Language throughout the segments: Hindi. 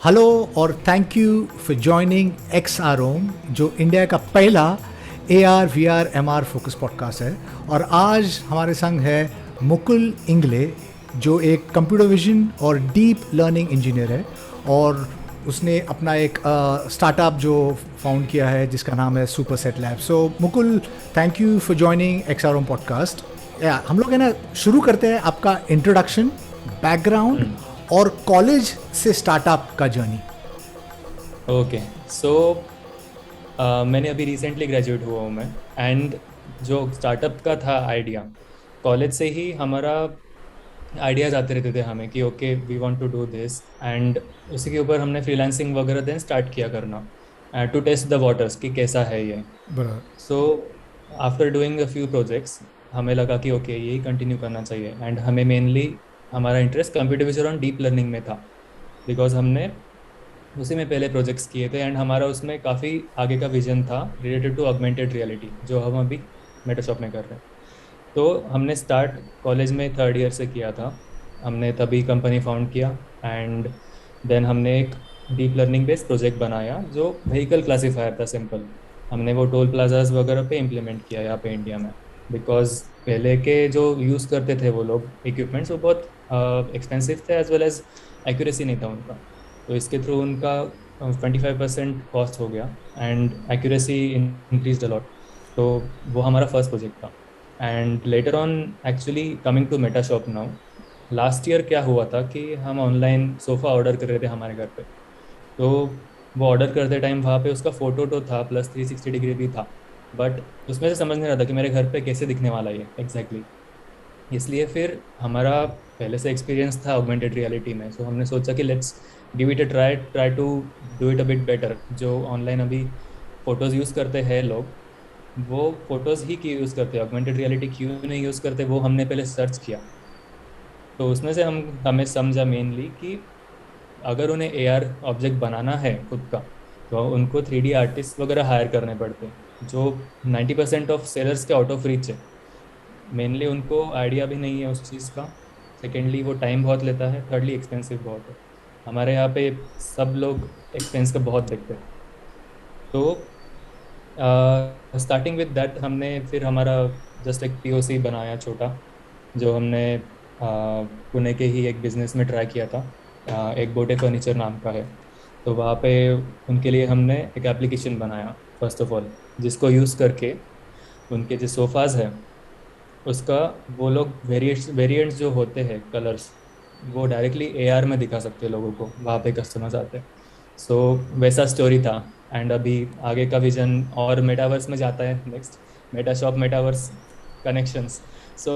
हेलो और thank you for joining XROM जो इंडिया का पहला AR VR MR focus podcast है। और आज हमारे संग है मुकुल इंगले जो एक कंप्यूटर विजन और डीप लर्निंग इंजीनियर है और उसने अपना एक स्टार्टअप जो फाउंड किया है जिसका नाम है superset lab. So Mukul, thank you for joining XROM podcast. हम लोग है ना शुरू करते हैं आपका इंट्रोडक्शन, बैकग्राउंड और कॉलेज से स्टार्टअप का जर्नी। ओके सो मैंने अभी रिसेंटली ग्रेजुएट हुआ हूँ मैं। एंड जो स्टार्टअप का था आइडिया, कॉलेज से ही हमारा आइडियाज आते रहते थे हमें कि okay we want to do this. And उसी के ऊपर हमने फ्रीलांसिंग वगैरह देन स्टार्ट किया करना टू टेस्ट द वाटर्स कि कैसा है ये। बराबर। So after doing a few projects हमें लगा कि ओके यही कंटिन्यू करना चाहिए। एंड हमें मेनली हमारा इंटरेस्ट कंप्यूटर विजन और डीप लर्निंग में था, बिकॉज हमने उसी में पहले प्रोजेक्ट्स किए थे। एंड हमारा उसमें काफ़ी आगे का विजन था रिलेटेड टू ऑगमेंटेड रियलिटी जो हम अभी मेटाशॉप में कर रहे हैं। तो हमने स्टार्ट कॉलेज में थर्ड ईयर से किया था। हमने तभी कंपनी फाउंड किया एंड देन हमने एक डीप लर्निंग बेस्ड प्रोजेक्ट बनाया जो व्हीकल क्लासीफायर था, सिंपल। हमने वो टोल प्लाजाज वगैरह पे इम्प्लीमेंट किया यहाँ पे इंडिया में, बिकॉज पहले के जो यूज़ करते थे वो लोग इक्विपमेंट्स वो बहुत एक्सपेंसिव थे एज वेल एज एक्यूरेसी नहीं था उनका। तो इसके थ्रू उनका 25% कॉस्ट हो गया एंड एक्यूरेसी इंक्रीज अलॉट। तो वो हमारा फर्स्ट प्रोजेक्ट था। And later on actually coming to Metashop now, last year क्या हुआ था कि हम ऑनलाइन सोफ़ा ऑर्डर कर रहे थे हमारे घर पे। तो वो ऑर्डर करते टाइम वहाँ पे उसका फ़ोटो तो था प्लस 360 डिग्री भी था, बट उसमें से समझ नहीं रहा था कि मेरे घर पे कैसे दिखने वाला है एग्जैक्टली। इसलिए फिर हमारा पहले से एक्सपीरियंस था ऑगमेंटेड रियलिटी में, सो हमने सोचा कि let's give it a try, try to do it a bit better. जो ऑनलाइन अभी फ़ोटोज़ यूज़ करते हैं लोग, वो फोटोज़ ही क्यों यूज़ करते हैं, ऑगमेंटेड रियलिटी क्यों नहीं यूज़ करते, वो हमने पहले सर्च किया। तो उसमें से हमें समझा मेनली कि अगर उन्हें AR ऑब्जेक्ट बनाना है खुद का, तो उनको 3D आर्टिस्ट वगैरह हायर करने पड़ते हैं जो 90% ऑफ सेलर्स के आउट ऑफ रीच है। मेनली उनको आइडिया भी नहीं है उस चीज़ का। सेकेंडली वो टाइम बहुत लेता है। थर्डली एक्सपेंसिव बहुत है। हमारे यहाँ पे सब लोग एक्सपेंस का बहुत देखते हैं। तो स्टार्टिंग विद दैट हमने फिर हमारा जस्ट एक POC बनाया छोटा, जो हमने पुणे के ही एक बिज़नेस में ट्राई किया था। एक बोटे फर्नीचर नाम का है। तो वहाँ पे उनके लिए हमने एक एप्लीकेशन बनाया फर्स्ट ऑफ ऑल, जिसको यूज़ करके उनके जो सोफ़ाज़ है उसका वो लोग वेरिएंट्स जो होते हैं कलर्स, वो डायरेक्टली AR में दिखा सकते हैं लोगों को, वहाँ पे कस्टमर्स आते हैं। सो वैसा स्टोरी था। एंड अभी आगे का विजन और मेटावर्स में जाता है next, Metashop metaverse connections. So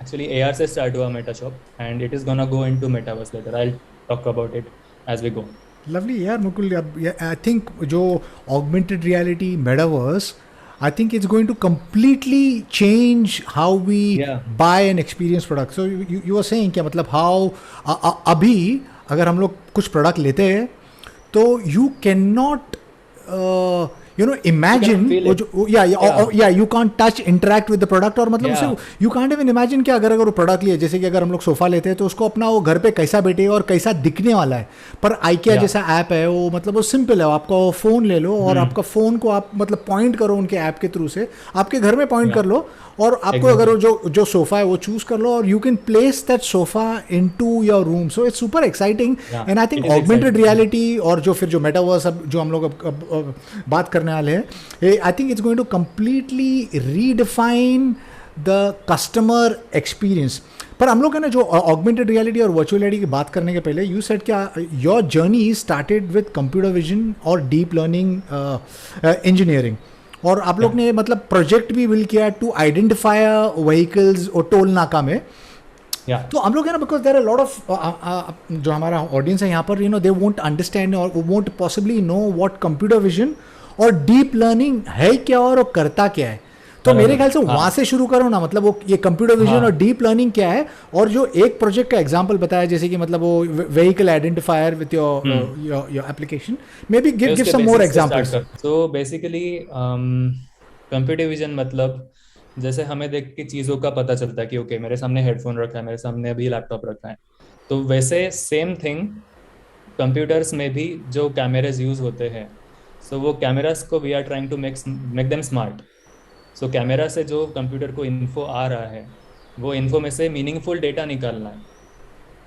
actually AR से स्टार्ट हुआ Metashop and it is gonna go into metaverse later. I talk about it as we go. Lovely यार मुकुल, आई थिंक जो augmented reality metaverse, I think it's going to completely change how we या buy and experience products. So you were saying क्या मतलब how अभी अगर हम लोग कुछ प्रोडक्ट लेते हैं तो you can not you can imagine feel वो इट। जो या या you can't touch interact with the product. और मतलब या उसे यू कांट इवन इमेजिन कि अगर अगर वो प्रोडक्ट लिए, जैसे कि अगर हम लोग सोफा लेते हैं तो उसको अपना वो घर पे कैसा बैठे और कैसा दिखने वाला है। पर आइकिया या जैसा ऐप है वो, मतलब वो सिंपल है। आपका वो फ़ोन ले लो और हम्म आपका फ़ोन को आप मतलब पॉइंट करो उनके ऐप के थ्रू से, आपके घर में पॉइंट या कर लो और आपको अगर एग्जैक्टली। वो जो सोफ़ा है वो चूज़ कर लो और you can place that sofa into your room. So it's super exciting. या and I it think is augmented exciting. Reality और जो फिर जो मेटावर्स अब जो हम लोग अब बात करने वाले हैं, I think it's going to completely redefine the customer experience. पर हम लोग है ना जो ऑगमेंटेड रियलिटी और वर्चुअल रियलिटी की बात करने के पहले यू सेड क्या your journey started with computer vision और डीप लर्निंग इंजीनियरिंग, और आप या लोग ने मतलब प्रोजेक्ट भी बिल्ड किया टू आइडेंटिफाई व्हीकल्स और टोल नाका में। या तो हम लोग है ना, because there are lot of जो हमारा ऑडियंस है यहाँ पर, you know they won't understand और won't possibly know what computer vision और डीप लर्निंग है क्या और वो करता क्या है। तो मेरे बराबर। ख्याल से हाँ वहाँ से शुरू करो ना, मतलब वो ये कंप्यूटर विजन और हाँ। डीप लर्निंग क्या है। और जो एक प्रोजेक्ट का एग्जांपल बताया, जैसे कि मतलब वो vehicle identifier with your hmm your application, may be मैं गिव उसके सम मोर बेसिक्स से स्टार्ट एग्जांपल्स। कर। सो बेसिकली कंप्यूटर विजन मतलब जैसे हमें देख के चीज़ों का पता चलता है कि ओके मेरे सामने हेडफोन रखा है, मेरे सामने अभी लैपटॉप रखा है। तो वैसे सेम थिंग कंप्यूटर्स में भी जो कैमराज यूज़ होते हैं, सो वो कैमरास को we are trying to make them smart. So camera से जो कंप्यूटर को इन्फो आ रहा है, वो इन्फो में से मीनिंगफुल डेटा निकालना है।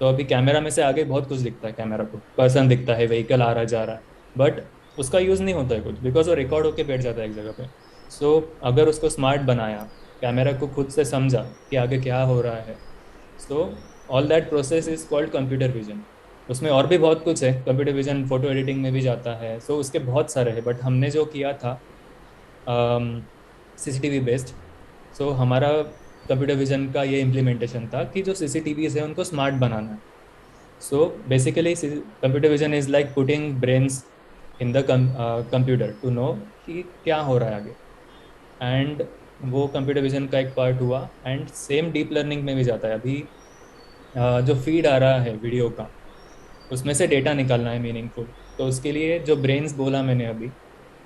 तो अभी कैमरा में से आगे बहुत कुछ दिखता है, कैमरा को पर्सन दिखता है, व्हीकल आ रहा जा रहा है, बट उसका यूज़ नहीं होता है कुछ, बिकॉज वो रिकॉर्ड होके बैठ जाता है एक जगह पे। सो अगर उसको स्मार्ट बनाया, कैमरा को खुद से समझा कि आगे क्या हो रहा है, so all that process is called computer vision. उसमें और भी बहुत कुछ है, कंप्यूटर विजन फोटो एडिटिंग में भी जाता है, सो उसके बहुत सारे हैं, बट हमने जो किया था सीसीटीवी बेस्ड। सो हमारा कंप्यूटर विजन का ये इम्प्लीमेंटेशन था कि जो सीसीटीवीज है उनको स्मार्ट बनाना है। So basically computer vision is like putting brains in the computer to know कि क्या हो रहा है आगे, एंड वो कंप्यूटर विजन का एक पार्ट हुआ। एंड सेम डीप लर्निंग में भी जाता है। अभी जो फीड आ रहा है वीडियो का, उसमें से डेटा निकालना है मीनिंगफुल, तो उसके लिए जो ब्रेन्स बोला मैंने अभी,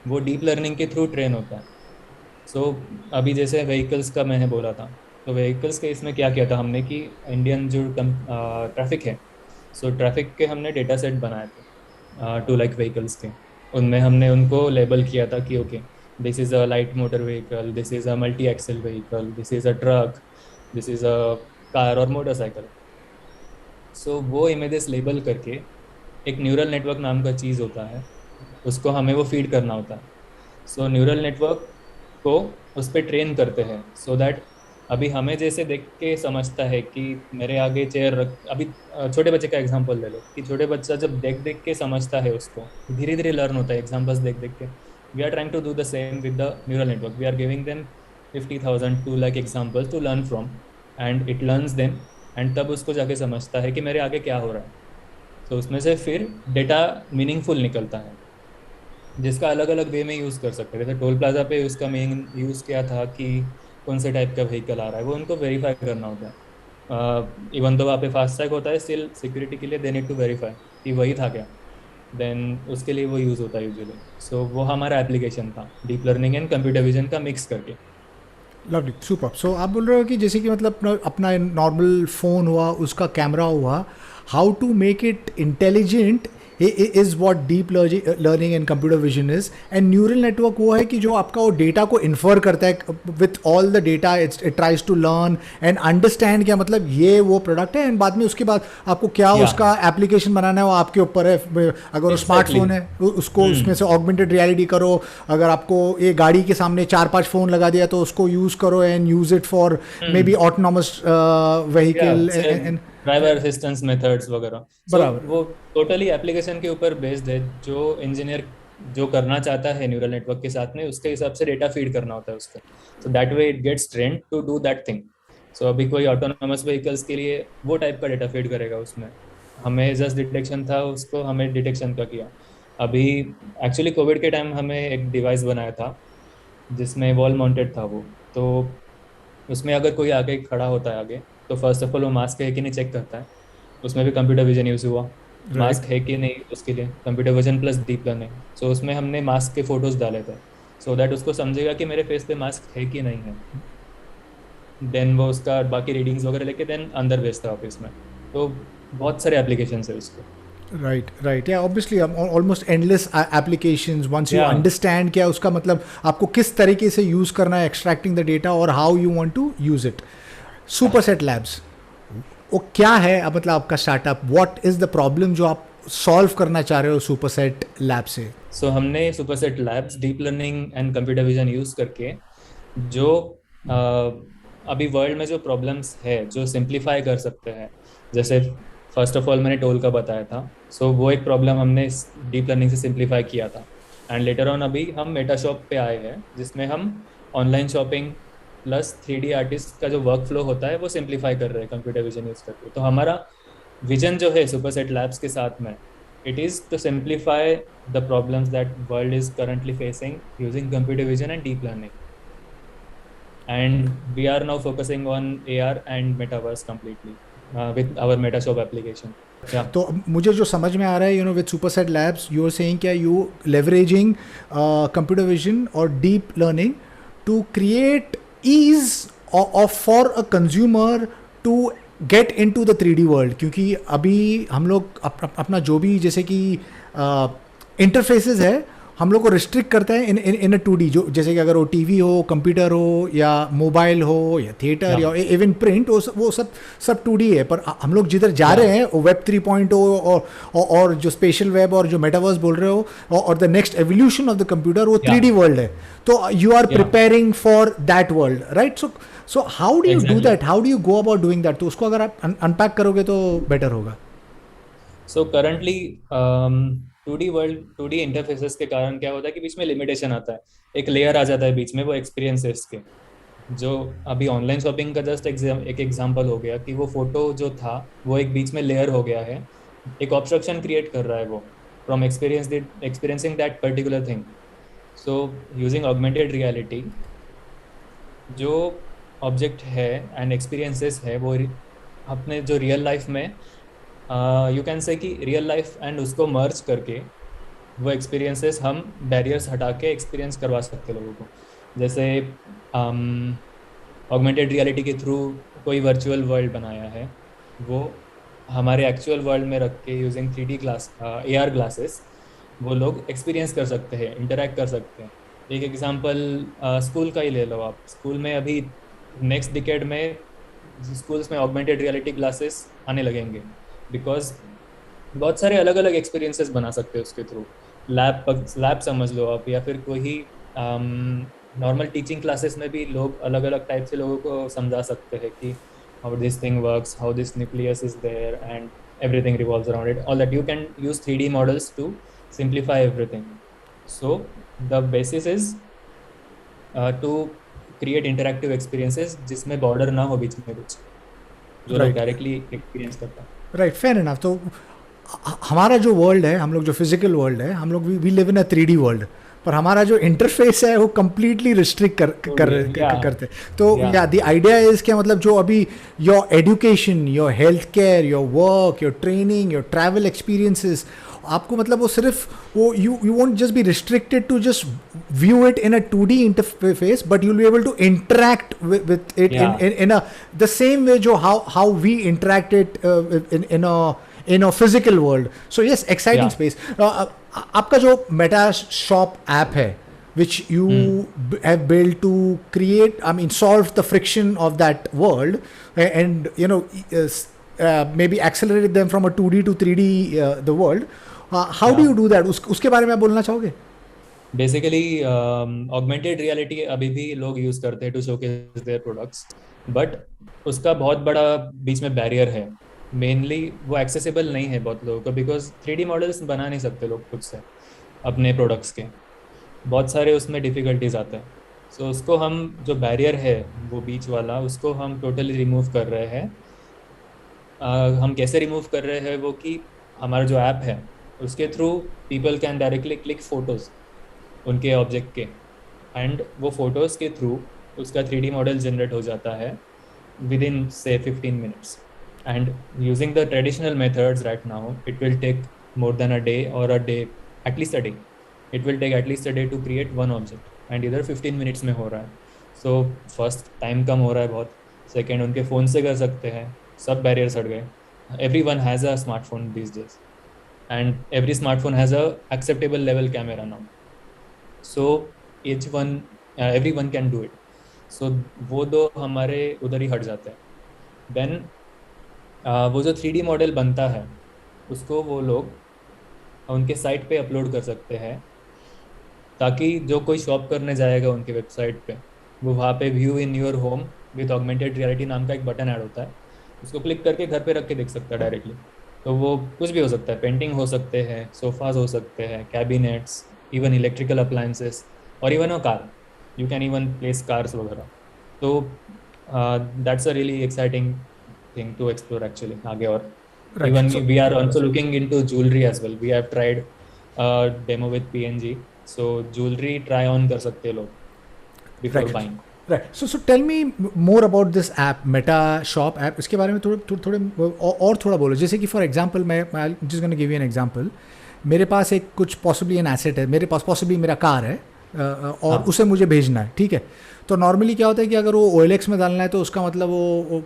वो डीप लर्निंग के थ्रू ट्रेन होता है। सो अभी जैसे व्हीकल्स का मैंने बोला था, तो व्हीकल्स के इसमें क्या किया था हमने कि इंडियन जो ट्रैफिक है, सो ट्रैफिक के हमने डेटा सेट बनाए थे 2 लाख व्हीकल्स के। उनमें हमने उनको लेबल किया था कि okay, this is a light motor vehicle, this is a multi axle vehicle, this is a truck, this is a car और मोटरसाइकिल। सो वो इमेजेस लेबल करके एक न्यूरल नेटवर्क नाम का चीज़ होता है, उसको हमें वो फीड करना होता है। सो न्यूरल नेटवर्क को उस पर ट्रेन करते हैं, सो दैट अभी हमें जैसे देख के समझता है कि मेरे आगे चेयर रख, अभी छोटे बच्चे का एग्जांपल ले लो कि छोटे बच्चा जब देख देख के समझता है, उसको धीरे धीरे लर्न होता है एग्जांपल्स देख देख के। We are trying to do the same with the neural network. We are giving them 50,000 2 lakh examples to learn from, and it learns them, and तब उसको जाके समझता है कि मेरे आगे क्या हो रहा है। तो उसमें से फिर डेटा मीनिंगफुल निकलता है, जिसका अलग अलग वे में यूज़ कर सकते हैं। जैसे टोल प्लाजा पे उसका मेन यूज़ क्या था कि कौन से टाइप का व्हीकल आ रहा है, वो उनको वेरीफाई करना होता है। इवन तो वहाँ पे फास्ट टैग होता है, स्टिल सिक्योरिटी के लिए दे नीड टू वेरीफाई कि वही था क्या, देन उसके लिए वो यूज़ होता है यूजुअली। सो वो हमारा एप्लीकेशन था, deep learning and computer vision का मिक्स करके। Lovely, super. सो आप बोल रहे हो कि जैसे कि मतलब अपना नॉर्मल फ़ोन हुआ, उसका कैमरा हुआ, how to make it intelligent is what deep learning and computer vision is. And neural network वो है कि जो आपका वो डेटा को इन्फर करता है with all the data, it tries to learn and understand क्या मतलब ये वो प्रोडक्ट है, एंड बाद में उसके बाद आपको क्या उसका एप्लीकेशन बनाना है वो आपके ऊपर है। अगर वो स्मार्टफोन है उसको उसमें से ऑगमेंटेड रियलिटी करो, अगर आपको ये गाड़ी के सामने 4-5 फ़ोन लगा दिया तो उसको यूज़ करो and use it for may be autonomous vehicle and driver assistance methods वगैरह। बराबर। वो टोटली एप्लीकेशन के ऊपर बेस्ड है। जो इंजीनियर जो करना चाहता है न्यूरल नेटवर्क के साथ में, उसके हिसाब से डेटा फीड करना होता है उसको, so that way it gets trained to do that thing. So अभी कोई ऑटोनॉमस व्हीकल्स के लिए वो टाइप का डेटा फीड करेगा उसमें। हमें जस्ट डिटेक्शन था, उसको हमें डिटेक्शन का किया। अभी एक्चुअली कोविड के टाइम हमें एक डिवाइस बनाया था जिसमें वॉल माउंटेड था वो। तो उसमें अगर कोई आगे खड़ा होता है आगे, तो फर्स्ट ऑफ ऑल वो मास्क है कि नहीं चेक करता है। उसमें भी कंप्यूटर विजन यूज़ हुआ, मास्क है कि नहीं, उसके लिए computer vision plus deep learning. So उसमें हमने मास्क के फोटोज डाले थे, सो दैट उसको समझेगा कि मेरे फेस पे मास्क है कि नहीं है। देन वो उसका बाकी रीडिंग्स वगैरह लेके देन अंदर भेजता है ऑफिस में। तो बहुत सारे एप्लीकेशन है उसको। राइट या obviously almost endless applications once you understand क्या उसका मतलब आपको किस तरीके से यूज़ करना है, एक्सट्रैक्टिंग द डेटा और how you want to use it. Superset Labs वो क्या है, अब मतलब आपका startup, what is the problem जो आप सॉल्व करना चाह रहे हो सुपरसेट लैब से? सो हमने superset labs deep learning and computer vision use करके जो अभी वर्ल्ड में जो प्रॉब्लम्स है जो सिंप्लीफाई कर सकते हैं। जैसे फर्स्ट ऑफ ऑल मैंने टोल का बताया था, सो वो एक प्रॉब्लम हमने डीप लर्निंग से सिंप्लीफाई किया था। एंड लेटर ऑन अभी हम मेटाशॉप पे आए हैं, जिसमें हम online shopping plus 3D artist का जो वर्क फ्लो होता है वो सिंप्लीफाई कर रहे हैं कंप्यूटर विजन यूज़ करके। तो हमारा विजन जो है सुपरसेट लैब्स के साथ में, it is to simplify the problems that world is currently facing using computer vision and deep learning. And we are now focusing on AR and metaverse completely with our Metashop application. Yeah. तो मुझे जो समझ में आ रहा है, you know, with Superset Labs you are saying क्या यू लेवरेजिंग कंप्यूटर विजन और deep learning to create ease of for a consumer to get in to the 3D world, क्योंकि अभी हम लोग अपना जो भी जैसे कि इंटरफेसेस है हम लोग को रिस्ट्रिक्ट करता है इन अ 2D, जो जैसे कि अगर वो टीवी हो, कंप्यूटर हो, या मोबाइल हो, या थिएटर, या इवन प्रिंट, वो सब 2D है। पर हम लोग जिधर जा रहे हैं वो वेब 3.0 और जो स्पेशल वेब और जो मेटावर्स बोल रहे हो, और the next evolution of the computer, वो 3D वर्ल्ड है। तो you are preparing for that world, right? So how do you do that, how do you go about doing that? तो उसको अगर आप अनपैक करोगे तो बेटर होगा। So currently 2D world, 2D interfaces के कारण क्या होता है कि बीच में लिमिटेशन आता है, एक लेयर आ जाता है बीच में, वो एक्सपीरियंसेस के। जो अभी ऑनलाइन शॉपिंग का जस्ट एक एग्जांपल हो गया कि वो फोटो जो था वो एक बीच में लेयर हो गया है, एक ऑब्स्ट्रक्शन क्रिएट कर रहा है वो from experiencing that particular thing. So using augmented reality, जो ऑब्जेक्ट है एंड एक्सपीरियंसेस है वो अपने जो रियल लाइफ में, यू कैन से कि रियल लाइफ एंड उसको मर्ज करके वो एक्सपीरियंसेस हम बैरियर्स हटा के एक्सपीरियंस करवा सकते हैं लोगों को। जैसे ऑगमेंटेड रियलिटी के थ्रू कोई वर्चुअल वर्ल्ड बनाया है, वो हमारे एक्चुअल वर्ल्ड में रख के using 3D glass, AR glasses, वो लोग एक्सपीरियंस कर सकते हैं, इंटरेक्ट कर सकते हैं। एक एग्जांपल स्कूल का ही ले लो आप। स्कूल में अभी नेक्स्ट डिकेड में स्कूल्स में ऑगमेंटेड रियलिटी ग्लासेस आने लगेंगे, बिकॉज बहुत सारे अलग अलग एक्सपीरियंसेस बना सकते हैं उसके थ्रू। लैब समझ लो आप, या फिर कोई नॉर्मल टीचिंग क्लासेस में भी लोग अलग अलग टाइप से लोगों को समझा सकते हैं कि how this thing works, how this nucleus is there and everything revolves around it. All that you can use 3D models to simplify everything. So the basis is to create interactive experiences जिसमें border ना हो बीच में कुछ, जो लोग डायरेक्टली एक्सपीरियंस करता है। Right, fair enough. तो हमारा जो वर्ल्ड है, हम लोग जो फिजिकल वर्ल्ड है, हम लोग we live in a 3D world, पर हमारा जो इंटरफेस है वो कम्प्लीटली रिस्ट्रिक्ट करते। तो या द आइडिया इज क्या, मतलब जो अभी your education, your health care, your work, your training, your travel experiences, आपको मतलब वो सिर्फ वो you won't just be restricted to just view it in a 2D interface, but you will be able to interact with it in a the same way जो how we interact it in a physical world. So yes, exciting space. आपका जो मेटा शॉप ऐप है, which you have built to create, I mean, solve the friction of that world, and you know, maybe accelerate them from a 2D to 3D the world. How do you do that? उसके बारे में आप बोलना चाहोगे? बेसिकली ऑगमेंटेड रियलिटी अभी भी लोग यूज करते हैं to showcase their products, but उसका बहुत बड़ा बीच में बैरियर है। मेनली वो एक्सेसिबल नहीं है बहुत लोगों को, बिकॉज 3D मॉडल्स बना नहीं सकते लोग खुद से अपने प्रोडक्ट्स के, बहुत सारे उसमें डिफ़िकल्टीज आते हैं। सो उसको हम, जो बैरियर है वो बीच वाला, उसको हम टोटली रिमूव कर रहे हैं। हम कैसे रिमूव कर रहे हैं वो कि हमारा जो ऐप है उसके through people can directly click photos उनके ऑब्जेक्ट के, एंड वो फ़ोटोज़ के थ्रू उसका 3D मॉडल जनरेट हो जाता है विद इन से 15 minutes. And using the traditional methods right now, it will take more than a day, or a day, at least a day. It will take at least a day to create one object, and इधर 15 minutes में हो रहा है। So first time कम हो रहा है बहुत, second उनके फ़ोन से कर सकते हैं, सब barriers हट गए। Everyone has a smartphone these days, and every smartphone has a acceptable level camera now. So everyone can do it. So वो दो हमारे उधर ही हट जाते हैं। Then वो जो 3D मॉडल बनता है उसको वो लोग उनके साइट पे अपलोड कर सकते हैं, ताकि जो कोई शॉप करने जाएगा उनके वेबसाइट पे, वो वहाँ पे view in your home with augmented reality नाम का एक बटन ऐड होता है, उसको क्लिक करके घर पे रख के देख सकता है डायरेक्टली। तो वो कुछ भी हो सकता है, पेंटिंग हो सकते हैं, सोफाज हो सकते हैं, कैबिनेट्स, इवन इलेक्ट्रिकल अप्लायंसेस, और even a car, you can even place cars वगैरह। तो that's a really exciting thing to explore actually आगे। और Right. even So, we are also looking into jewelry as well. We have tried a demo with PNG, so jewelry try on कर सकते हैं लोग before buying. Right. So tell me more about this app, Meta Shop app. इसके बारे में थोड़े और थोड़ा बोलो। जैसे कि फॉर एग्जांपल मैं just gonna give you an example. मेरे पास एक कुछ possibly an asset है, मेरे पास possibly मेरा कार है, और हाँ उसे मुझे भेजना है, ठीक है। तो नॉर्मली क्या होता है कि अगर वो OLX में डालना है तो उसका मतलब वो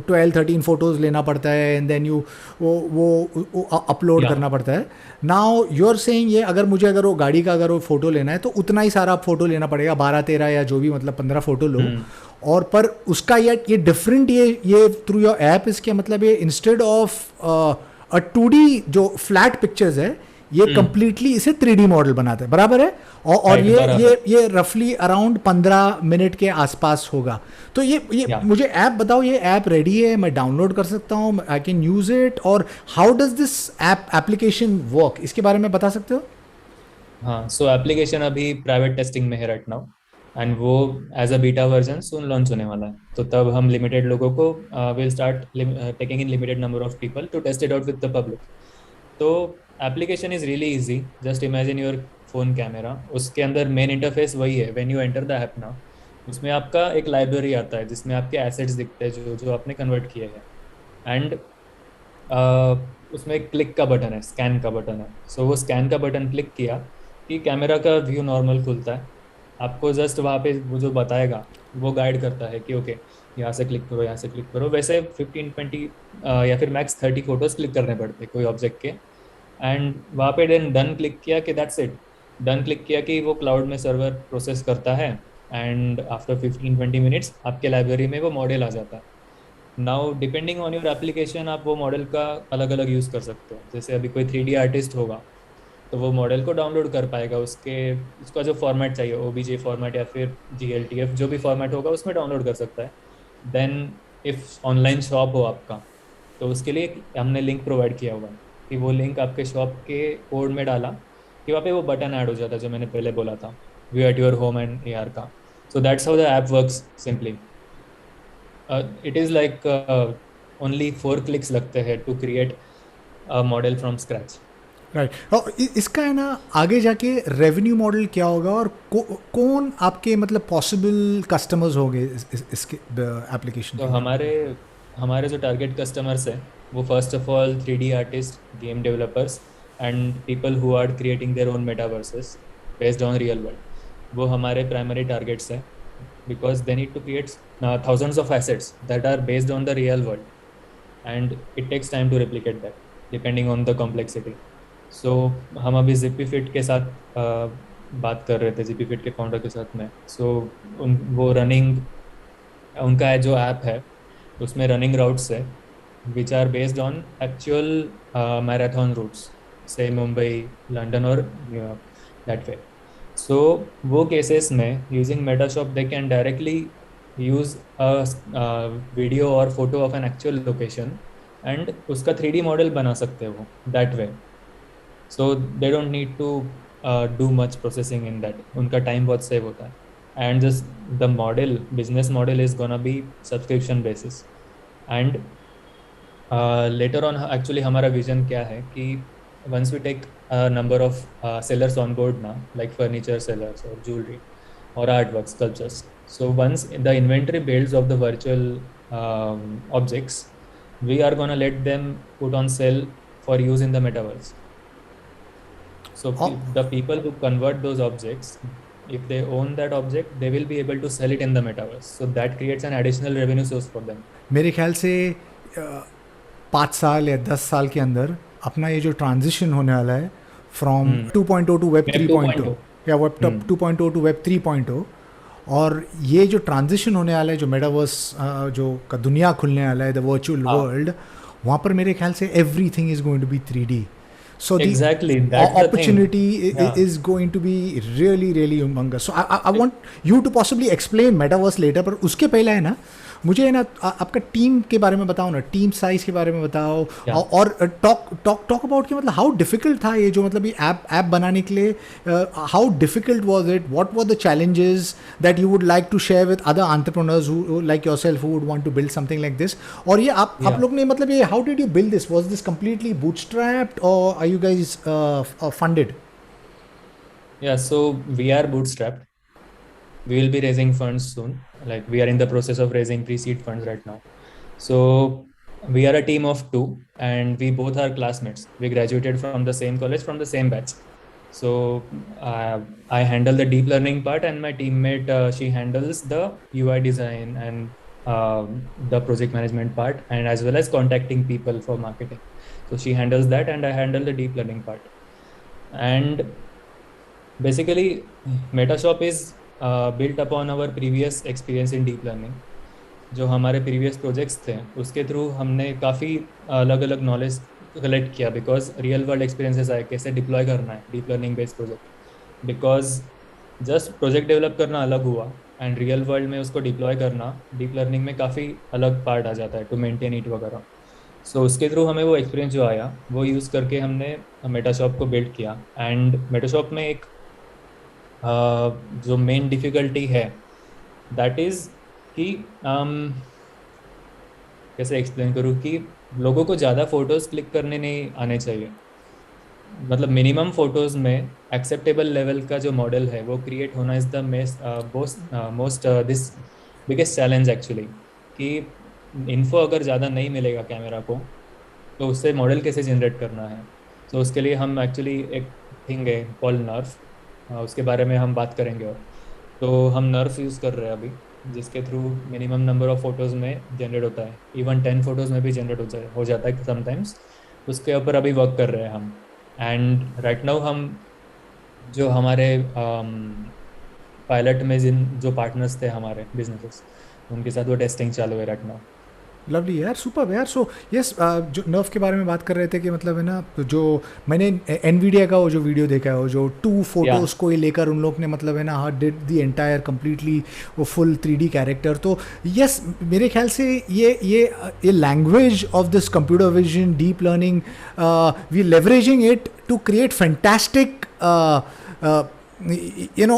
12-13 फोटोज़ लेना पड़ता है, एंड देन यू वो अपलोड या करना पड़ता है। नाउ यू आर सेइंग ये अगर मुझे अगर वो गाड़ी का अगर वो फ़ोटो लेना है तो उतना ही सारा फ़ोटो लेना पड़ेगा, 12-13 या जो भी मतलब 15 फ़ोटो लो। हम्म और पर उसका ये डिफरेंट ये थ्रू योर ऐप इसके मतलब ये इंस्टेड ऑफ अ 2D जो फ्लैट पिक्चर्स है, ये हम्म कंप्लीटली इसे 3D मॉडल बनाते हैं, बराबर है। और राइट ये बराबर। ये रफली अराउंड 15 मिनट के आसपास होगा। तो ये या मुझे ऐप बताओ, ये ऐप रेडी है, मैं डाउनलोड कर सकता हूँ, आई कैन यूज इट, और how does this app application work, इसके बारे में बता सकते हो? हाँ, सो एप्लीकेशन अभी प्राइवेट टेस्टिंग में है राइट नाउ, एंड वो as a beta version soon launch होने वाला है। तो तब हम लिमिटेड लोगों को will start taking in limited number of people to test it out with the public. तो application is really easy, just imagine your phone camera, उसके अंदर मेन इंटरफेस वही है। When you enter the app ना, उसमें आपका एक लाइब्रेरी आता है जिसमें आपके एसेट्स दिखते हैं जो जो आपने कन्वर्ट किए हैं। एंड उसमें क्लिक का बटन है, स्कैन का बटन है। सो वो स्कैन का बटन क्लिक किया कि कैमरा का व्यू नॉर्मल खुलता है। आपको जस्ट वहाँ पे वो जो बताएगा, वो गाइड करता है कि ओके यहाँ से क्लिक करो, यहाँ से क्लिक करो। वैसे 15-20 या फिर मैक्स 30 फोटोज क्लिक करने पड़ते हैं कोई ऑब्जेक्ट के। एंड वहाँ पे देन डन क्लिक किया कि दैट्स इट। डन क्लिक किया कि वो क्लाउड में सर्वर प्रोसेस करता है, एंड आफ्टर 15-20 मिनट्स आपके लाइब्रेरी में वो मॉडल आ जाता है। Now depending on your application आप वो मॉडल का अलग अलग यूज़ कर सकते हो। जैसे अभी कोई 3D आर्टिस्ट होगा तो वो मॉडल को डाउनलोड कर पाएगा, उसके उसका जो फॉर्मेट चाहिए, OBJ फॉर्मेट या फिर GLTF, जो भी फॉर्मेट होगा उसमें डाउनलोड कर सकता है। देन इफ़ ऑनलाइन शॉप हो आपका, तो उसके लिए हमने लिंक प्रोवाइड किया हुआ है कि वो लिंक आपके शॉप के कोड में डाला कि वहाँ पे वो बटन ऐड हो जाता है जो मैंने पहले बोला था, view at your home and AR का। So that's how the app works simply. It is like only 4 clicks लगते हैं to create a model from scratch. Right. और इसका है ना आगे जाके रेवेन्यू मॉडल क्या होगा, और कौन आपके मतलब पॉसिबल कस्टमर्स होंगे इसके एप्लीकेशन तो के लिए? हमारे हमारे जो टारगेट कस्टमर्स हैं वो first of all 3D artist, game developers and people who are creating their own metaverses based on real world. वो हमारे प्राइमरी टारगेट्स हैं, because they need to create thousands of assets that are based on the real world, and it takes time to replicate that depending on the complexity. So हम अभी ZippyFit के साथ बात कर रहे थे, ZippyFit के फाउंडर के साथ में। सो उन वो रनिंग, उनका जो ऐप है उसमें रनिंग राउट्स है which are based on actual marathon routes, से मुंबई, लंदन और न्यूयॉर्क, दैट वे। सो वो केसेस में using Metashop they can directly use video और photo of an actual location, and उसका 3D मॉडल बना सकते हैं वो that way. So they don't need to do much processing in that, उनका टाइम बहुत सेव होता है। And just the model, business model is gonna B subscription basis. And later on actually हमारा विजन क्या है कि once we take number of sellers on board ना, लाइक फर्नीचर सेलर्स और ज्वेलरी और art work sculptures, so once the inventory builds of the virtual objects, we are going to let them put on sale for use in the metaverse. So और the people who convert those objects, if they own that object, they will be able to sell it in the metaverse. So that creates an additional revenue source for them. मेरे ख्याल से 5 साल या 10 साल के अंदर अपना ये जो ट्रांजिशन होने वाला है from Hmm. 2.0 to web Web 3.0 2.0. या वेब Hmm. 2.0 टू वेब 3.0, और ये जो ट्रांजिशन होने वाला है जो मेटावर्स जो का दुनिया खुलने वाला है, द वर्चुअल हाँ, वर्ल्ड, वहाँ पर मेरे ख्याल से everything is going to be 3D. So the exactly. That's the thing. opportunity Yeah. is going to be really really humongous. So I want you to possibly explain metaverse later, पर उसके पहले है ना मुझे है ना आपका टीम के बारे में बताओ ना, टीम साइज के बारे में बताओ, Yeah. और टॉक अबाउट कि मतलब हाउ डिफिकल्ट था ये जो मतलब ये ऐप बनाने के लिए, how difficult was it, what were the challenges that you would like to share with other entrepreneurs who like yourself who would want to build something like this? और ये आप Yeah. लोग ने मतलब ये how did you build this, was this completely bootstrapped और are you guys funded? Yeah. So we are bootstrapped. We will be raising funds soon. Like we are in the process of raising pre-seed funds right now. So we are a team of 2, and we both are classmates. We graduated from the same college, from the same batch. So I handle the deep learning part, and my teammate she handles the UI design and the project management part, and as well as contacting people for marketing. So she handles that, and I handle the deep learning part. And basically, Metashop is built upon our previous experience in deep learning. जो हमारे प्रीवियस प्रोजेक्ट्स थे उसके थ्रू हमने काफ़ी अलग अलग नॉलेज कलेक्ट किया, बिकॉज रियल वर्ल्ड एक्सपीरियंसेस आए कैसे डिप्लॉय करना है deep learning based project. Because just project develop करना अलग हुआ, एंड रियल वर्ल्ड में उसको डिप्लॉय करना डीप लर्निंग में काफ़ी अलग पार्ट आ जाता है टू मेंटेन इट वगैरह। सो उसके थ्रू हमें वो एक्सपीरियंस जो आया वो यूज़ करके हमने मेटाशॉप को बिल्ड किया। एंड मेटाशॉप में एक जो मेन डिफ़िकल्टी है दैट इज़ कि कैसे एक्सप्लेन करूँ कि लोगों को ज़्यादा फ़ोटोज़ क्लिक करने नहीं आने चाहिए। मतलब मिनिमम फ़ोटोज़ में एक्सेप्टेबल लेवल का जो मॉडल है वो क्रिएट होना is the most this biggest challenge actually. कि इन्फो अगर ज़्यादा नहीं मिलेगा कैमरा को तो उससे मॉडल कैसे जनरेट करना है। तो उसके लिए हम एक्चुअली एक थिंग है कॉल नर्फ, उसके बारे में हम बात करेंगे। और तो हम नर्फ यूज़ कर रहे हैं अभी, जिसके through minimum number of photos में जनरेट होता है, इवन 10 फोटोज़ में भी जनरेट हो जाता है समटाइम्स। उसके ऊपर अभी वर्क कर रहे हैं हम। एंड राइट नाउ हम जो हमारे पायलट में जिन जो पार्टनर्स थे हमारे बिजनेसेस, उनके साथ वो टेस्टिंग चालू है राइट नाउ। लवली यार, सुपर यार। सो यस, जो नर्व के बारे में बात कर रहे थे कि मतलब है ना, तो जो मैंने एनवीडिया का वो जो वीडियो देखा है, वो जो 2 फोटोज़ को ही लेकर उन लोग ने मतलब है ना डिड द एंटायर कम्प्लीटली वो फुल 3D कैरेक्टर। तो यस, मेरे ख्याल से ये language of this computer vision deep learning, we leveraging it to create fantastic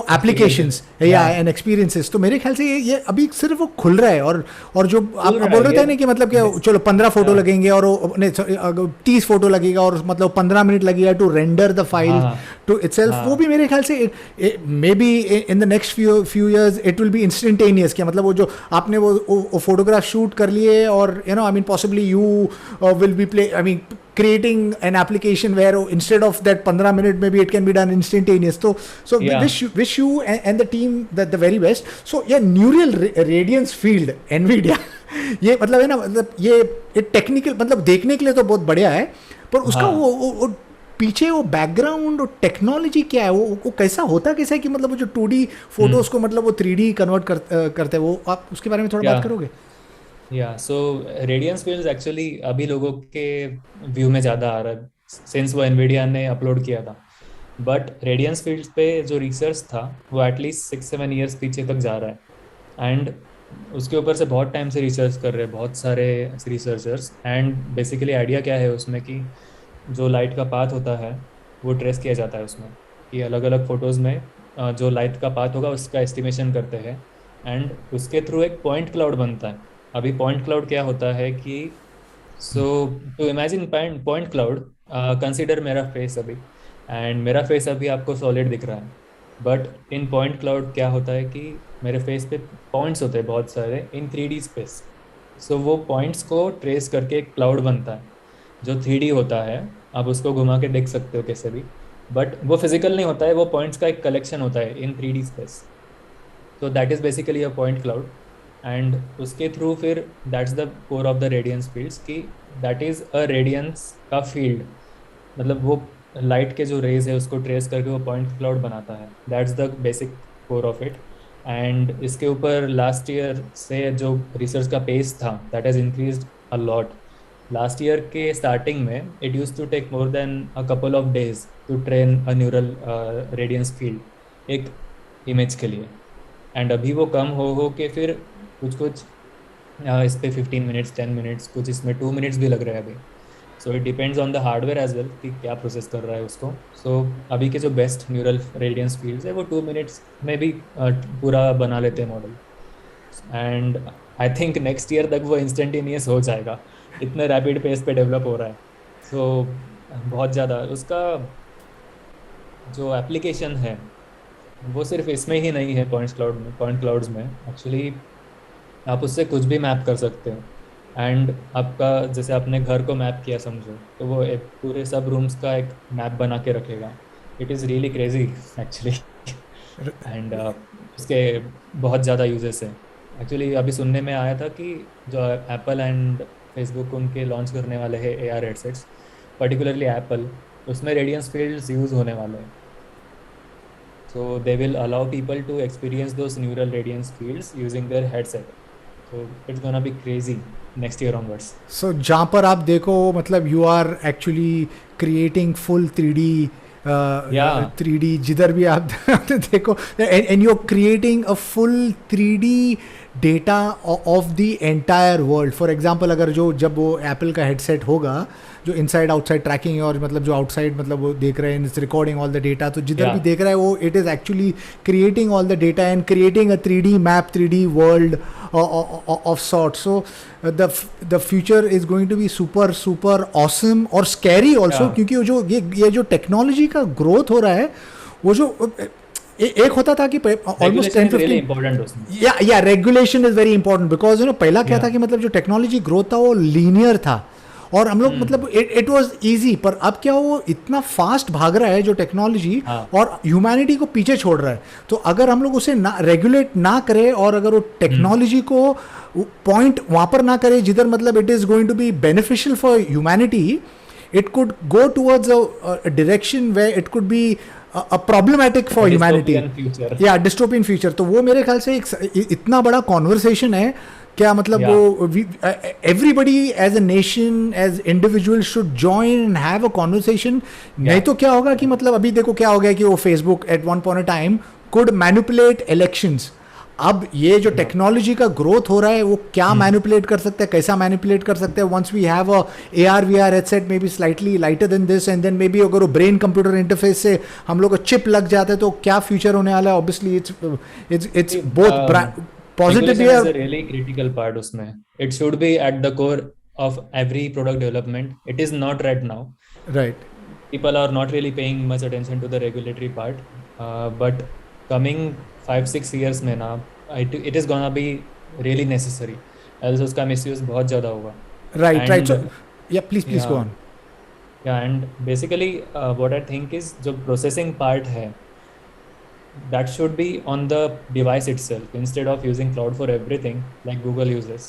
applications या एंड एक्सपीरियंसेस। तो मेरे ख्याल से ये अभी सिर्फ वो खुल रहा है। और जो आप बोल रहे थे ना कि मतलब क्या, चलो 15 फोटो लगेंगे और 30 फोटो लगेगा और मतलब 15 मिनट लगेगा to render the file to itself, वो भी मेरे ख्याल से maybe in the next few years it will be instantaneous. क्या मतलब वो जो आपने वो फोटोग्राफ शूट कर लिए और I mean possibly you will B play I mean creating an application where instead of that 15 minute maybe it can be done instantaneous. So wish you and the team the very best. So yeah, neural radiance field NVIDIA ये मतलब है ना, मतलब ये टेक्निकल मतलब देखने के लिए तो बहुत बढ़िया है, पर उसका वो पीछे वो बैकग्राउंड और टेक्नोलॉजी क्या है, वो कैसा होता कैसा है कि मतलब वो जो 2D फोटोज को मतलब वो 3D कन्वर्ट करते हैं, वो आप उसके बारे में थोड़ा बात करोगे? सो रेडियंस फील्ड्स एक्चुअली अभी लोगों के व्यू में ज़्यादा आ रहा है सिंस वो एनवीडिया ने अपलोड किया था। बट रेडियंस फील्ड्स पे जो रिसर्च था वो एटलीस्ट 6-7 ईयर्स पीछे तक जा रहा है। एंड उसके ऊपर से बहुत टाइम से रिसर्च कर रहे हैं बहुत सारे रिसर्चर्स। एंड बेसिकली आइडिया क्या है उसमें कि जो लाइट का पाथ होता है वो ट्रेस किया जाता है उसमें, कि अलग अलग फ़ोटोज़ में जो लाइट का पाथ होगा उसका एस्टिमेशन करते हैं, एंड उसके थ्रू एक पॉइंट क्लाउड बनता है। अभी पॉइंट क्लाउड क्या होता है कि so to imagine point cloud, consider मेरा फेस अभी, एंड मेरा फेस अभी आपको सॉलिड दिख रहा है। बट इन पॉइंट क्लाउड क्या होता है कि मेरे फेस पे पॉइंट्स होते हैं बहुत सारे इन 3D स्पेस। सो वो पॉइंट्स को ट्रेस करके एक क्लाउड बनता है जो 3D होता है। आप उसको घुमा के देख सकते हो कैसे भी, बट वो फिजिकल नहीं होता है, वो पॉइंट्स का एक कलेक्शन होता है इन 3D स्पेस। तो that is basically a point cloud. And उसके थ्रू फिर that's the core of the radiance fields, कि दैट इज़ अ रेडियंस का फील्ड, मतलब वो लाइट के जो रेज है उसको ट्रेस करके वो पॉइंट क्लाउड बनाता है। That's the basic core of it. And इसके ऊपर लास्ट ईयर से जो रिसर्च का पेस था that has increased a lot. Last year के स्टार्टिंग में it use to take more than a couple of days to train a neural radiance field एक इमेज के लिए। एंड अभी वो कम हो के फिर कुछ इस पर 15 मिनट्स 10 मिनट्स, कुछ इसमें 2 मिनट्स भी लग रहे हैं अभी। So it depends on the hardware as well कि क्या प्रोसेस कर रहा है उसको। सो अभी के जो बेस्ट न्यूरल रेडियंस फील्ड्स है वो 2 मिनट्स में भी पूरा बना लेते हैं model. And I think next year तक वो इंस्टेंटेनियस हो जाएगा, इतने रैपिड पेस पे डेवलप हो रहा है। सो बहुत ज़्यादा उसका जो एप्लीकेशन है वो सिर्फ इसमें ही नहीं है, पॉइंट क्लाउड्स में एक्चुअली आप उससे कुछ भी मैप कर सकते हो। एंड आपका जैसे आपने घर को मैप किया समझो, तो वो एक पूरे सब रूम्स का एक मैप बना के रखेगा। It is really crazy actually. And उसके बहुत ज़्यादा यूजेस हैं। एक्चुअली अभी सुनने में आया था कि जो एप्पल एंड फेसबुक उनके लॉन्च करने वाले हैं AR हेडसेट्स, पर्टिकुलरली एप्पल, उसमें रेडियंस फील्ड्स यूज़ होने वाले हैं। So they will allow people to experience those neural radiance fields using their headset. So it's gonna be crazy next year onwards. सो जहाँ पर आप देखो मतलब you are actually creating full 3D Yeah, 3D जिधर भी आप देखो, and you are creating a full 3D data of the entire world. For example अगर जो जब वो एप्पल का हेडसेट होगा जो इनसाइड आउटसाइड ट्रैकिंग और मतलब जो आउटसाइड मतलब वो देख रहे हैं, it's recording all the data, तो जिधर भी yeah, देख रहा है वो it is actually creating all the data and creating a 3D map, 3D world of sort. So the future is going to be super awesome और scary also, yeah. क्योंकि वो जो ये जो टेक्नोलॉजी का ग्रोथ हो रहा है, वो जो एक होता था कि almost Regulation 10 is really 15, important उसमें. या regulation is very important because पहला क्या था Yeah, कि मतलब जो टेक्नोलॉजी ग्रोथ था वो लीनियर था और हम लोग मतलब इट वाज इजी. पर अब क्या वो इतना फास्ट भाग रहा है जो टेक्नोलॉजी हाँ, और ह्यूमैनिटी को पीछे छोड़ रहा है. तो अगर हम लोग उसे ना रेगुलेट ना करें और अगर वो टेक्नोलॉजी को पॉइंट वहाँ पर ना करें जिधर मतलब it is going to be beneficial for humanity, it could go towards a direction where it could be problematic for a humanity. dystopian future. या डिस्टोपियन फ्यूचर. तो वो मेरे ख्याल से इतना बड़ा कॉन्वर्सेशन है क्या मतलब Yeah, वो everybody as a nation as individual should join and have a conversation. नहीं yeah, तो क्या होगा कि मतलब अभी देखो क्या हो गया कि वो Facebook eight one point time could manipulate elections. अब ये जो yeah. टेक्नोलॉजी का ग्रोथ हो रहा है वो क्या मैनिपुलेट कर सकता है, कैसा मैनिपुलेट कर सकता है. Once we have a AR/VR headset maybe slightly lighter than this and then maybe अगर वो ब्रेन कंप्यूटर इंटरफेस से हम लोग को चिप लग जाता है तो क्या फ्यूचर होने वाला है. Obviously it's See, both positive भी regulation है. is a really critical part उसमें. It should be at the core of every product development. It is not right now. Right People are not really paying much attention to the regulatory part, but coming 5-6 years में ना it is gonna be really necessary, else उसका misuse बहुत ज़्यादा होगा. Right right. And सो या please go yeah, on. yeah, and basically what I think is जो processing part है, that should be on the device itself instead of using cloud for everything like Google uses.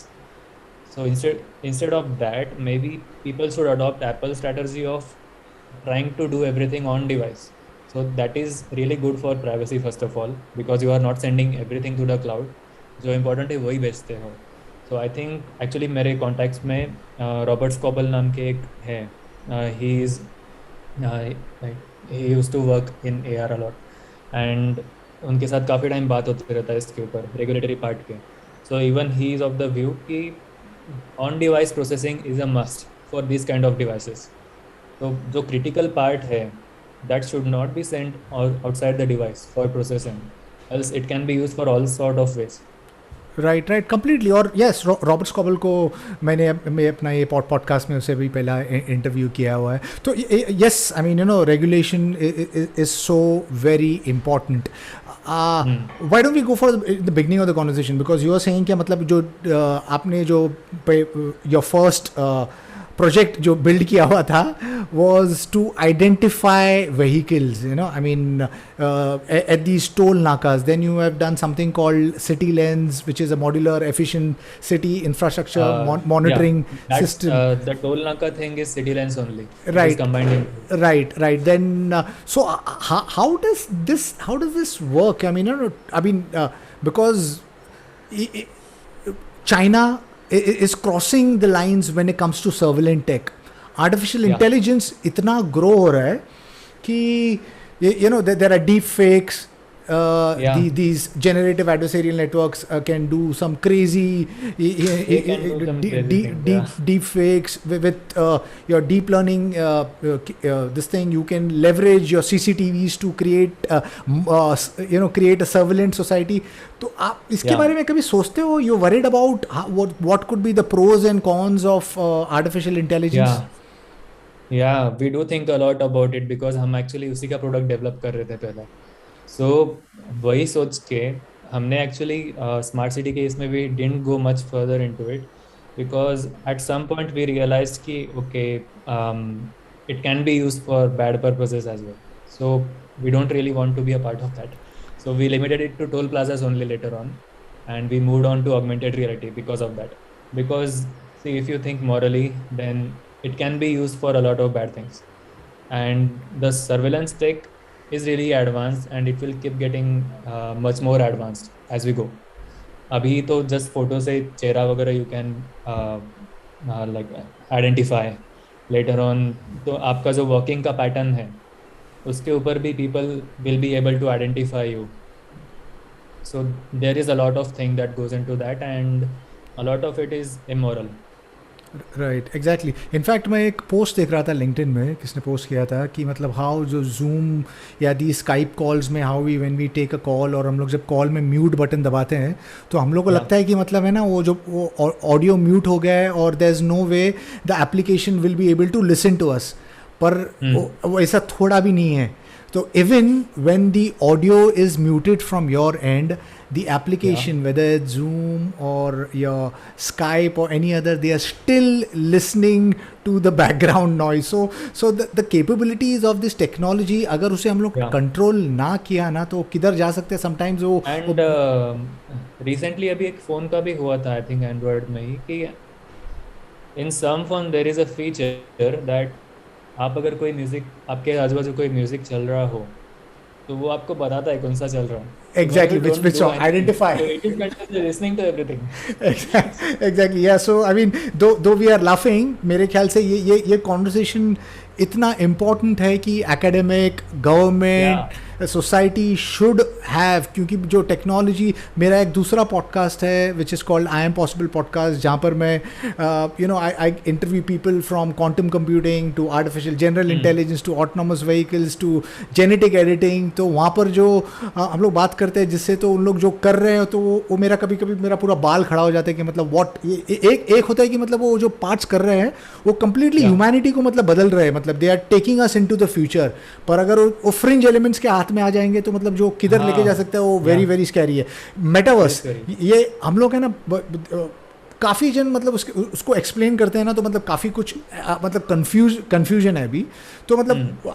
So instead of that, maybe people should adopt Apple's strategy of trying to do everything on device. So that is really good for privacy first of all, because you are not sending everything to the cloud. जो important है वही बेचते हो. So I think actually मेरे contacts में रॉबर्ट स्कॉबल नाम के एक है. He is he used to work in AR a lot, and उनके साथ काफ़ी टाइम बात होते रहता है इसके ऊपर रेगुलेटरी पार्ट के. So even he is of the view कि on device processing is a must for this kind of devices. तो जो क्रिटिकल पार्ट है that should not be sent outside the device for processing, else it can be use for all sort of ways. Right right completely. और यस रॉबर्ट स्कॉबल को मैं अपना ये पॉडकास्ट में उसे भी पहला इंटरव्यू किया हुआ है. तो yes I mean you know regulation is so very important. Why don't we go for the beginning of the conversation because you are saying कि मतलब जो आपने जो योर फर्स्ट प्रोजेक्ट जो बिल्ड किया हुआ था was to identify vehicles, you know, I mean at these toll nakas. Then you have done something called City Lens, which is a modular efficient city infrastructure monitoring system. The toll naka thing is City Lens only. It Right. is combined in. Right. Then so how does this work? I mean, because China is crossing the lines when it comes to surveillance tech. Artificial Yeah. intelligence इतना grow हो रहा है कि you know there are deep fakes. Yeah. These generative adversarial networks can do some crazy They can do some crazy things, yeah. deep fakes with your deep learning this thing. You can leverage your CCTVs to create create a surveillance society. तो आप इसके Yeah. बारे में कभी सोचते हो? You worried about what could be the pros and cons of artificial intelligence? Yeah, we do think a lot about it because हम actually उसी का प्रोडक्ट डेवलप कर रहे थे पहले. So वही सोच के हमने actually स्मार्ट सिटी के इसमें भी didn't go much further into it because at some point we realized कि okay, it can be used for bad purposes as well. So we don't really want to be a part of that. So we limited it to toll plazas only later on, and we moved on to augmented reality because of that. Because see, if you think morally, then it can be used for a lot of bad things, and the surveillance tech is really advanced, and it will keep getting much more advanced as we go. अभी तो जस्ट फोटो से चेहरा वगैरह you can like identify later on. तो आपका जो वॉकिंग का पैटर्न है उसके ऊपर भी people will be able to identify you. So there is a lot of thing that goes into that, and a lot of it is immoral. Right, exactly. In fact मैं एक पोस्ट देख रहा था लिंक्डइन में, किसने पोस्ट किया था कि मतलब हाउ जो जूम या दी स्काइप कॉल्स में how we when we take a call, और हम लोग जब कॉल में म्यूट बटन दबाते हैं तो हम लोग को लगता है कि मतलब है ना वो जो वो ऑडियो म्यूट हो गया है और there is no way the application will be able to listen to us, पर वो ऐसा थोड़ा भी नहीं है। तो even when the audio is muted from your end, the application, whether it's Zoom or your Skype or any other, they are still listening to the background noise. So the capabilities of this technology, अगर उसे हम लोग कंट्रोल ना किया ना तो किधर जा सकते हैं sometimes वो। एंड रिसेंटली अभी एक फ़ोन का भी हुआ था, आई थिंक एंड्रॉयड में ही, कि in some phone there is a feature that आप अगर कोई म्यूज़िक, आपके आजू बाजू कोई म्यूज़िक चल रहा हो तो वो आपको बताता है कौन सा चल रहा है। Exactly, which song, identify. So it is continuously listening to everything. Exactly, yeah. So I mean, though we are laughing, मेरे ख्याल से ये conversation इतना important है कि academic, government, society should have, क्योंकि जो टेक्नोलॉजी, मेरा एक दूसरा पॉडकास्ट है which is called I am possible podcast, जहाँ पर मैं you know I interview people from quantum computing to artificial general intelligence to autonomous vehicles to genetic editing. तो वहाँ पर जो हम लोग बात करते हैं जिससे तो उन लोग जो कर रहे हैं तो वो मेरा कभी कभी मेरा पूरा बाल खड़ा हो जाता है कि मतलब वॉट एक होता है कि मतलब वो जो पार्ट्स कर रहे हैं वो कंप्लीटली ह्यूमैनिटी को मतलब बदल रहे हैं, मतलब they are taking us into the future. पर अगर वो फ्रिंज एलिमेंट्स के हाथ में आ जाएंगे तो मतलब जो किधर लेके जा सकता है वो वेरी वेरी स्कैरी है। मेटावर्स, ये हम लोग है ना काफ़ी जन मतलब उसको एक्सप्लेन करते हैं ना तो मतलब काफ़ी कुछ मतलब कंफ्यूजन है अभी। तो मतलब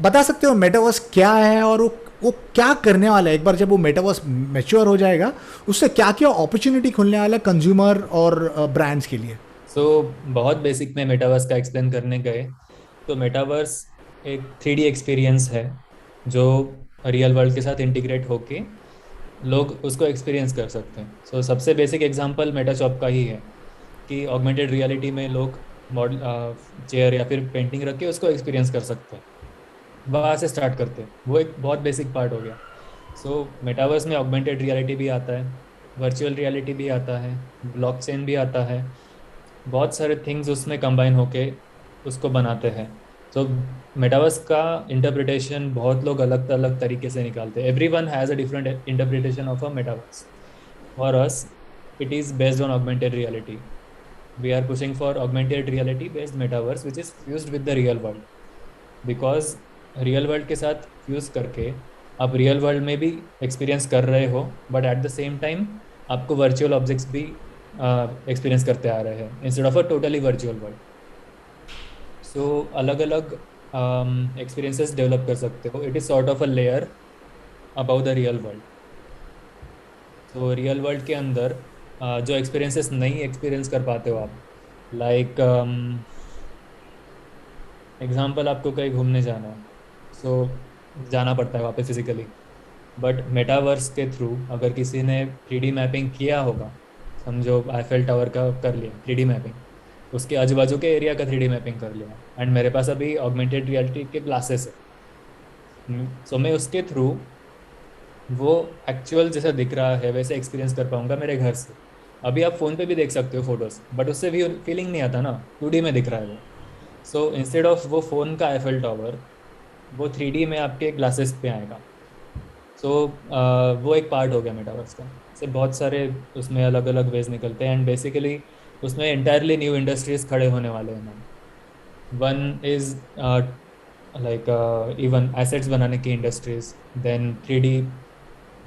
बता सकते हो मेटावर्स क्या है और वो क्या करने वाला है? एक बार जब वो मेटावर्स मैच्योर हो जाएगा उससे क्या क्या अपॉर्चुनिटी खुलने वाला है कंज्यूमर और ब्रांड्स के लिए? बहुत बेसिक में मेटावर्स का एक्सप्लेन करने गए तो मेटावर्स एक 3D एक्सपीरियंस है जो रियल वर्ल्ड के साथ इंटीग्रेट होके लोग उसको एक्सपीरियंस कर सकते हैं। सबसे बेसिक एग्जांपल मेटाशॉप का ही है कि ऑगमेंटेड रियलिटी में लोग मॉडल चेयर या फिर पेंटिंग रख के उसको एक्सपीरियंस कर सकते हैं। वहाँ से स्टार्ट करते हैं, वो एक बहुत बेसिक पार्ट हो गया। मेटावर्स में ऑगमेंटेड रियलिटी भी आता है, वर्चुअल रियलिटी भी आता है, ब्लॉकचेन भी आता है, बहुत सारे थिंग्स उसमें कंबाइन होके उसको बनाते हैं। मेटावर्स का इंटरप्रिटेशन बहुत लोग अलग अलग तरीके से निकालते हैं। Everyone has a different interpretation of a metaverse. For us it is based on augmented reality. We are pushing for augmented reality based metaverse which is fused with the real world, because real world के साथ फ्यूज़ करके आप रियल वर्ल्ड में भी एक्सपीरियंस कर रहे हो, but at the same time आपको वर्चुअल ऑब्जेक्ट्स भी एक्सपीरियंस करते आ रहे हैं instead of a totally virtual world. अलग अलग एक्सपीरियंसेस डेवलप कर सकते हो। It is sort of a layer about the real world. Real world के अंदर जो एक्सपीरियंसेस नहीं एक्सपीरियंस कर पाते हो आप, लाइक एग्जांपल आपको कहीं घूमने जाना है, जाना पड़ता है वहाँ पे फिजिकली, बट मेटावर्स के थ्रू अगर किसी ने 3D मैपिंग किया होगा, समझो आईफेल टावर का कर लिया 3D मैपिंग, उसके आजू बाजू के एरिया का 3D मैपिंग कर लिया, एंड मेरे पास अभी ऑगमेंटेड रियलिटी के ग्लासेस है, मैं उसके थ्रू वो एक्चुअल जैसा दिख रहा है वैसे एक्सपीरियंस कर पाऊँगा मेरे घर से। अभी आप फ़ोन पे भी देख सकते हो फोटोज़, बट उससे भी फीलिंग नहीं आता ना, 2D में दिख रहा है वो। इंस्टेड ऑफ वो फ़ोन का आईफेल टावर, वो 3D में आपके ग्लासेस पे आएगा। वो एक पार्ट हो गया मेटावर्स का। से बहुत सारे उसमें अलग अलग वेज निकलते हैं, एंड बेसिकली उसमें एंटायरली न्यू इंडस्ट्रीज़ खड़े होने वाले हैं। One is like even assets बनाने की इंडस्ट्रीज़, देन 3D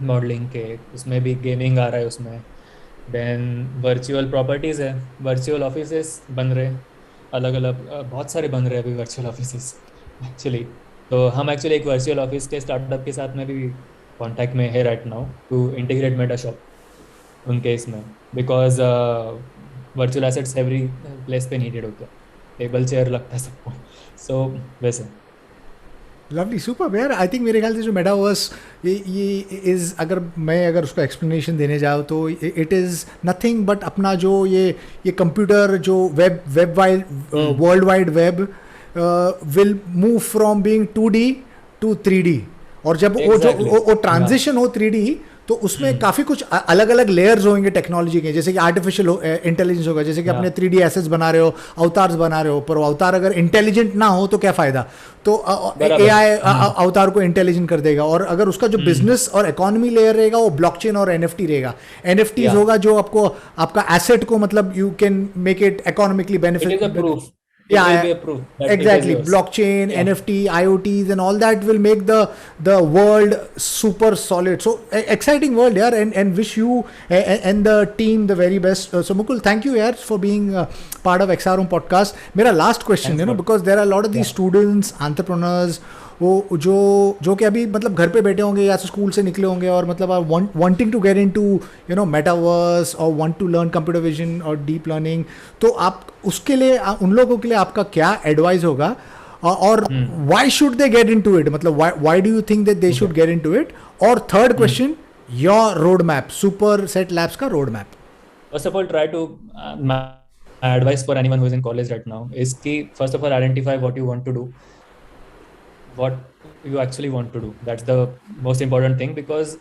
मॉडलिंग के, उसमें भी गेमिंग आ रहा है उसमें, देन वर्चुअल प्रॉपर्टीज़ है, वर्चुअल ऑफिसेस बन रहे अलग अलग, बहुत सारे बन रहे हैं अभी वर्चुअल ऑफिसेस एक्चुअली। तो हम एक्चुअली एक वर्चुअल ऑफिस के स्टार्टअप के साथ में भी कांटेक्ट में है राइट नाउ टू इंटीग्रेट मेटाशॉप उनके इसमें, because virtual assets every place पे नीडेड होते हैं, टेबल चेयर लगता है सबको। सो वैसे लवली, सुपर यार। आई थिंक मेरे ख्याल से जो मेटावर्स ये इज़, अगर उसको एक्सप्लेनेशन देने जाओ तो इट इज़ नथिंग बट अपना जो ये कंप्यूटर जो web wide world wide web will move from being 2D to 3D। और जब Exactly. वो ट्रांजिशन हो 3D, तो उसमें काफ़ी कुछ अलग अलग लेयर्स होंगे टेक्नोलॉजी के, जैसे कि आर्टिफिशियल इंटेलिजेंस होगा, जैसे कि अपने 3D एसेट्स बना रहे हो, अवतार्स बना रहे हो, पर वो अवतार अगर इंटेलिजेंट ना हो तो क्या फ़ायदा। तो AI अवतार को इंटेलिजेंट कर देगा। और अगर उसका जो बिजनेस और इकोनॉमी लेयर रहेगा वो ब्लॉकचेन और NFT रहेगा। NFTs होगा जो आपको आपका एसेट को, मतलब you can make it economically benefit. It will Yeah, be a proof that it is exactly. yours. Blockchain, Yeah. NFT, IoTs, and all that will make the world super solid. So exciting world, yeah. And wish you and the team the very best. So Mukul, thank you, yeah, for being part of XROM podcast. Mera last question, Thanks, because there are a lot of these students, entrepreneurs, वो जो कि अभी मतलब घर पे बैठे होंगे या स्कूल से निकले होंगे, और मतलब are wanting to get into metaverse और want to learn computer vision और डीप लर्निंग। तो आप उसके लिए उन लोगों के लिए आपका क्या एडवाइस होगा, और why should they get into it, मतलब why do you think that they should get into it. और third question, your road map, Superset labs का road map. First of all, try to my advice for anyone who is in college right now is कि first of all identify what you want to do, what you actually want to do. That's the most important thing, because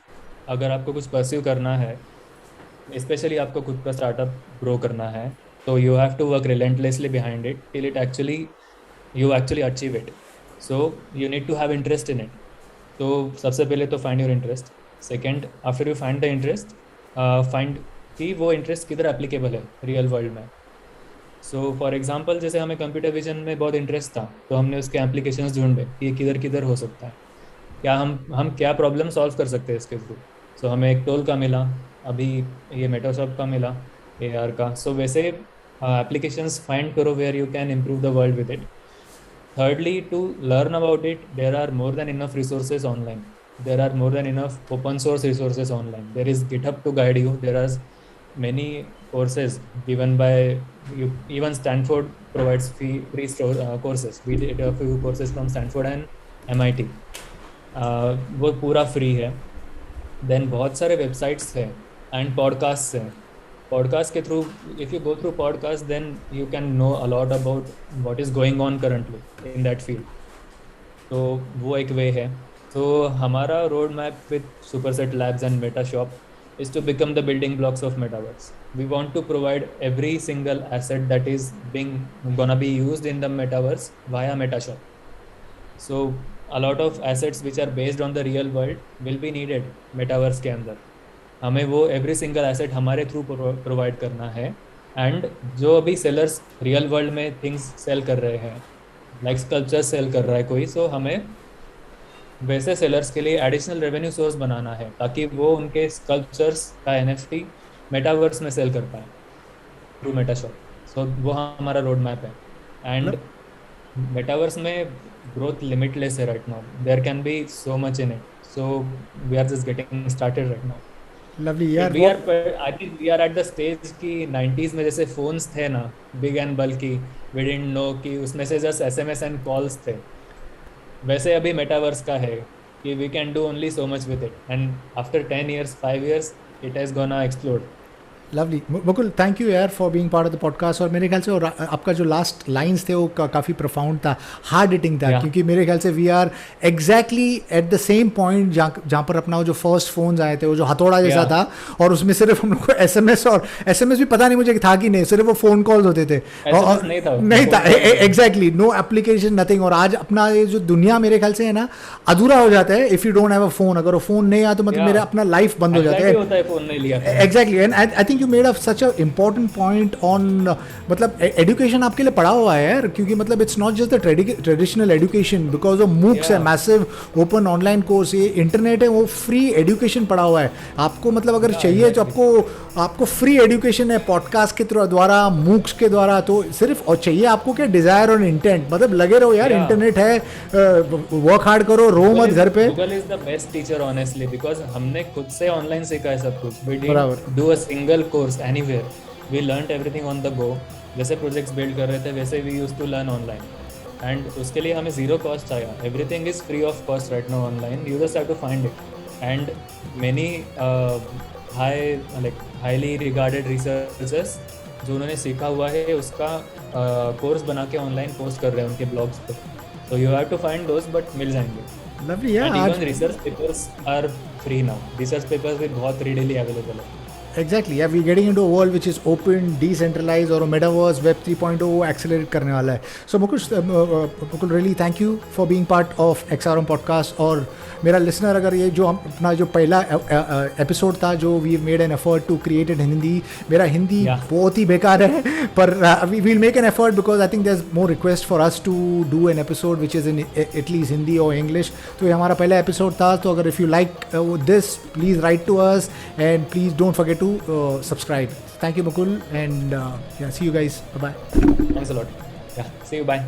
अगर आपको कुछ परस्यू करना है, स्पेशली आपको खुद का स्टार्टअप ग्रो करना है, तो you have to work relentlessly behind it till it actually you actually achieve it. So you need to have interest in it. तो सबसे पहले तो find your interest. Second, after you find the interest, find कि वो इंटरेस्ट किधर एप्लीकेबल है रियल वर्ल्ड में। सो फॉर एग्जांपल, जैसे हमें कंप्यूटर विजन में बहुत इंटरेस्ट था, तो हमने उसके एप्लीकेशंस ढूंढे कि ये किधर किधर हो सकता है, क्या हम क्या प्रॉब्लम सॉल्व कर सकते हैं इसके थ्रू। सो हमें एक टोल का मिला, अभी ये मेटाशॉप का मिला, AR का। सो वैसे एप्लीकेशंस फाइंड करो where you can improve the world with it. Thirdly, to learn about it, there are more than enough resources online. There are more than enough open source resources online. There is GitHub to guide you. There are many courses given by you. Even Stanford provides free courses. We did a few courses from Stanford and MIT. वो पूरा फ्री है। देन बहुत सारे वेबसाइट्स हैं एंड पॉडकास्ट हैं। पॉडकास्ट के through, if you go through podcast, then you can know a lot about what is going on currently in that field. तो वो एक वे है। तो हमारा road map with Superset labs and Metashop is to become the building blocks of metaverse. We want to provide every single asset that is gonna be used in the metaverse via metashop. So a lot of assets which are based on the real world will be needed metaverse के अंदर। हमें वो every single asset हमारे थ्रू प्रोवाइड करना है। एंड जो अभी सेलर्स रियल वर्ल्ड में थिंग्स सेल कर रहे हैं, लाइक स्कल्पचर सेल कर रहा है कोई, सो हमें वैसे सेलर्स के लिए एडिशनल रेवेन्यू सोर्स बनाना है ताकि वो उनके स्कल्पचर्स का NFT मेटावर्स में सेल कर पाए थ्रू मेटाशॉप। सो वो हमारा रोड मैप है। एंड मेटावर्स में ग्रोथ लिमिटलेस है right now. There can be so much in it. So we are just getting started right now. Lovely यार। I think we are at the stage कि 90s में जैसे फोन्स थे ना, big and bulky, we didn't know कि उसमें से जस्ट SMS एंड कॉल्स थे, वैसे अभी मेटावर्स का है कि we can do only so much with it. And after 10 years 5 years it has gonna explode. Lovely Mukul, thank you यार for being part of the podcast. और मेरे ख्याल से आपका जो लास्ट लाइंस थे वो काफ़ी प्रोफाउंड था, हार्ड हिटिंग था। क्योंकि मेरे ख्याल से we are exactly at the same point जहाँ पर अपना वो जो फर्स्ट फोन्स आए थे, वो जो हथौड़ा जैसा था, और उसमें सिर्फ हम लोग को SMS भी पता नहीं मुझे था कि नहीं, सिर्फ वो फ़ोन कॉल्स होते थे और नहीं था एग्जैक्टली, नो एप्लीकेशन, नथिंग। और आज अपना ये जो दुनिया मेरे ख्याल से है ना, अधूरा हो जाता है if you don't have a phone. अगर वो फ़ोन नहीं आया तो मतलब मेरा अपना लाइफ बंद हो जाता है। फ़ोन नहीं लिया exactly. And I think you made a such a important point on मतलब education आपके लिए पड़ा हुआ है यार, क्योंकि मतलब it's not just the traditional education because of MOOCs है, massive open online course, ये इंटरनेट है, वो फ्री एजुकेशन पड़ा हुआ है आपको, मतलब अगर चाहिए तो आपको फ्री एजुकेशन है पॉडकास्ट के द्वारा, MOOCs के द्वारा, तो सिर्फ और चाहिए आपको क्या, डिजायर और इंटेंट, मतलब लगे रहो यार, इंटरनेट है, वर्क हार्ड करो, रो मत घर पे। Google is the best teacher honestly because हमने खुद से ऑनलाइन सीखा है सब कुछ। We didn't do a single course anywhere. We learned everything on the go. जैसे प्रोजेक्ट्स बिल्ड कर रहे थे वैसे we used to learn online. And उसके लिए हमें zero cost आया। Everything is free of cost right now online. You just have to find it. And many highly regarded researchers जो उन्होंने सीखा हुआ है उसका कोर्स बना के ऑनलाइन पोस्ट कर रहे हैं उनके ब्लॉग्स पे। So you have to find those, but मिल जाएंगे। Lovely, yeah. And even research papers are free now. Research papers भी बहुत readily available है। Exactly, yeah, we're getting into a world which is open, decentralized, और metaverse, web 3.0 accelerate करने वाला है। So Mukul, really thank you for being part of XRM podcast। और मेरा लिसनर अगर ये जो अपना जो पहला एपिसोड था जो we made an effort to create in Hindi, मेरा हिंदी बहुत ही बेकार है, पर we will make an effort because I think there is more request for us to do an episode which is in at least Hindi और इंग्लिश। तो ये हमारा पहला एपिसोड था, तो अगर if you like this please write to us and please don't forget to subscribe. Thank you, Mukul, and see you guys. Bye bye. Thanks a lot. Yeah, see you. Bye.